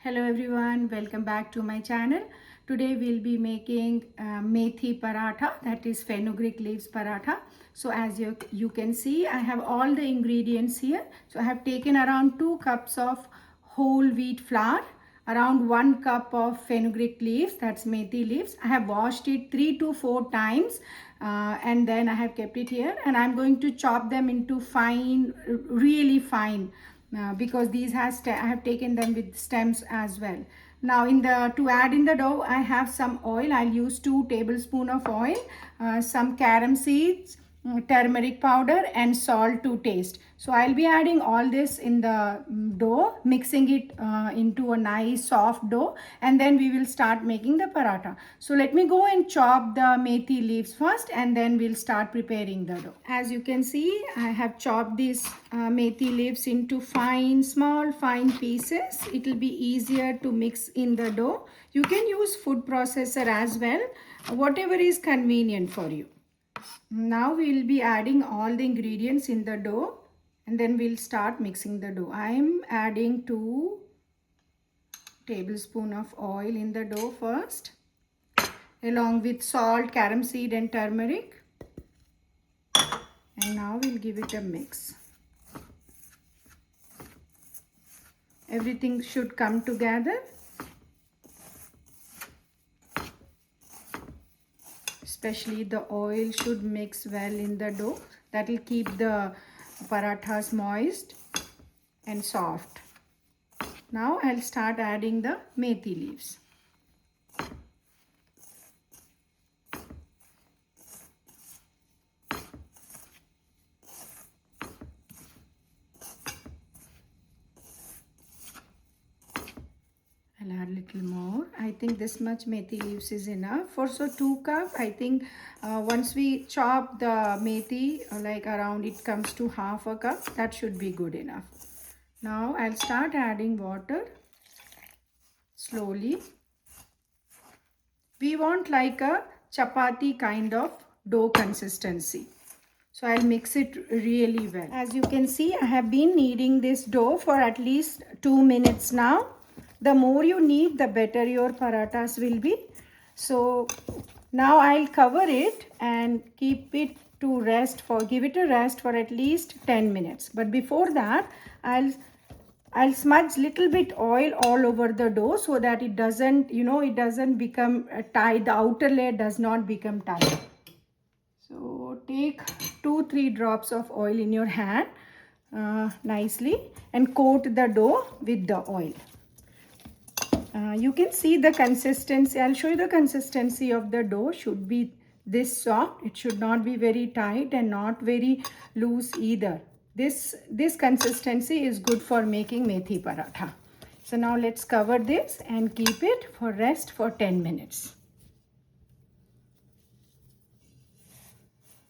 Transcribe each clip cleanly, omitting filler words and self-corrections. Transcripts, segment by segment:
Hello everyone, welcome back to my channel. Today we'll be making methi paratha, that is fenugreek leaves paratha. So as you can see, I have all the ingredients here. So I have taken around 2 cups of whole wheat flour, around 1 cup of fenugreek leaves, that's methi leaves. I have washed it 3 to 4 times and then I have kept it here, and I'm going to chop them into fine, really fine. Because these I have taken them with stems as well. Now to add in the dough, I have some oil. I'll use 2 tablespoons of oil, some carom seeds, turmeric powder and salt to taste. So I'll be adding all this in the dough, mixing it into a nice soft dough, and then we will start making the paratha. So let me go and chop the methi leaves first, and then we'll start preparing the dough. As you can see, I have chopped these methi leaves into small fine pieces. It will be easier to mix in the dough. You can use food processor as well, whatever is convenient for you. Now we will be adding all the ingredients in the dough, and then we'll start mixing the dough. I am adding 2 tablespoons of oil in the dough first, along with salt, carom seed and turmeric. And now we'll give it a mix. Everything should come together. Especially the oil should mix well in the dough. That will keep the parathas moist and soft. Now I'll start adding the methi leaves. I'll add a little more. I think this much methi leaves is enough. For 2 cup, I think once we chop the methi, like around it comes to half a cup, that should be good enough. Now I'll start adding water slowly. We want like a chapati kind of dough consistency. So I'll mix it really well. As you can see, I have been kneading this dough for at least 2 minutes now. The more you knead, the better your parathas will be. So now I'll cover it and keep it to rest give it a rest for at least 10 minutes. But before that, I'll smudge little bit oil all over the dough so that it doesn't, it doesn't become tight. The outer layer does not become tight. So take 2-3 drops of oil in your hand nicely and coat the dough with the oil. You can see the consistency. I'll show you the consistency of the dough. Should be this soft. It should not be very tight and not very loose either. This consistency is good for making methi paratha. So now let's cover this and keep it for rest for 10 minutes.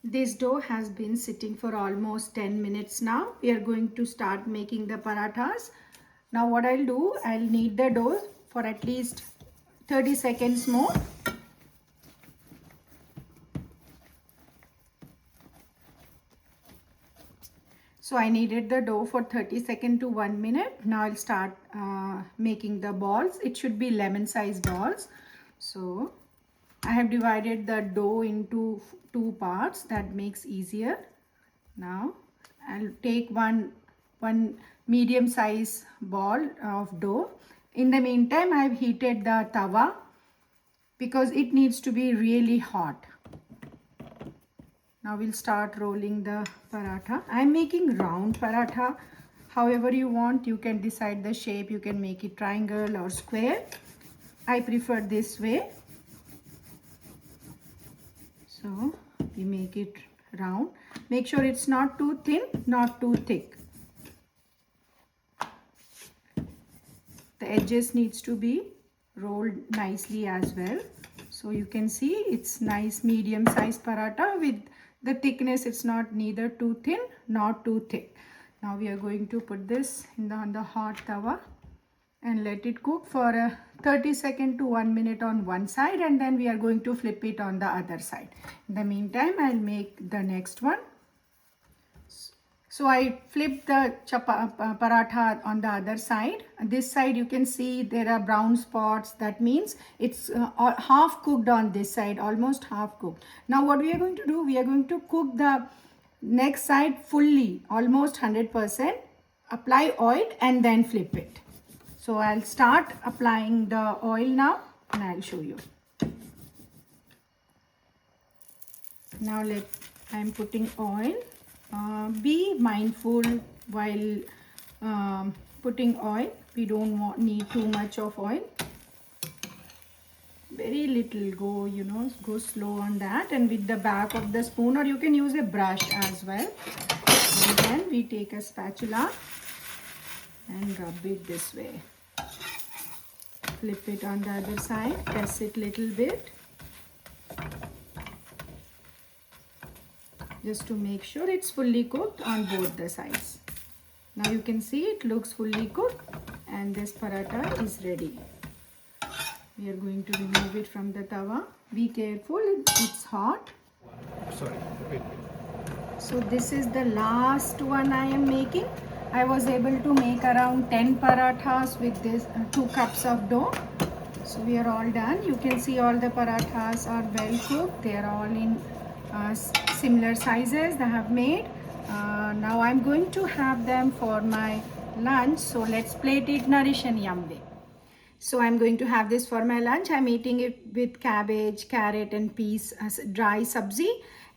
This dough has been sitting for almost 10 minutes now. We are going to start making the parathas. Now what I'll do, I'll knead the dough for at least 30 seconds more. So I kneaded the dough for 30 seconds to 1 minute. Now I'll start making the balls. It should be lemon-sized balls. So I have divided the dough into 2 parts. That makes easier. Now I'll take one medium-sized ball of dough. In the meantime, I've heated the tawa because it needs to be really hot. Now we'll start rolling the paratha. I'm making round paratha. However you want, you can decide the shape. You can make it triangle or square. I prefer this way. So we make it round. Make sure it's not too thin, not too thick. The edges needs to be rolled nicely as well. So you can see it's nice medium sized paratha with the thickness. It's not neither too thin nor too thick. Now we are going to put this on the hot tawa and let it cook for 30 seconds to 1 minute on one side, and then we are going to flip it on the other side. In the meantime, I'll make the next one. So I flip the paratha on the other side. This side you can see there are brown spots. That means it's half cooked on this side, almost half cooked. Now what we are going to do, we are going to cook the next side fully, almost 100%. Apply oil and then flip it. So I'll start applying the oil now and I'll show you. Now I'm putting oil. Be mindful while putting oil. We don't need too much of oil. Very little, go slow on that, and with the back of the spoon, or you can use a brush as well. And then we take a spatula and rub it this way. Flip it on the other side, press it little bit. Just to make sure it's fully cooked on both the sides. Now you can see it looks fully cooked and this paratha is ready. We are going to remove it from the tawa. Be careful, it's hot. Sorry, wait. So this is the last one I am making. I was able to make around 10 parathas with this 2 cups of dough. So we are all done. You can see all the parathas are well cooked. They are all in similar sizes I have made. Now I'm going to have them for my lunch. So let's plate it nourish and yum way. So I'm going to have this for my lunch. I'm eating it with cabbage, carrot and peas as dry sabzi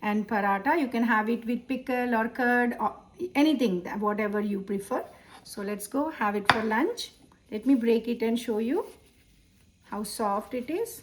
and paratha. You can have it with pickle or curd or anything, whatever you prefer. So let's go have it for lunch. Let me break it and show you how soft it is.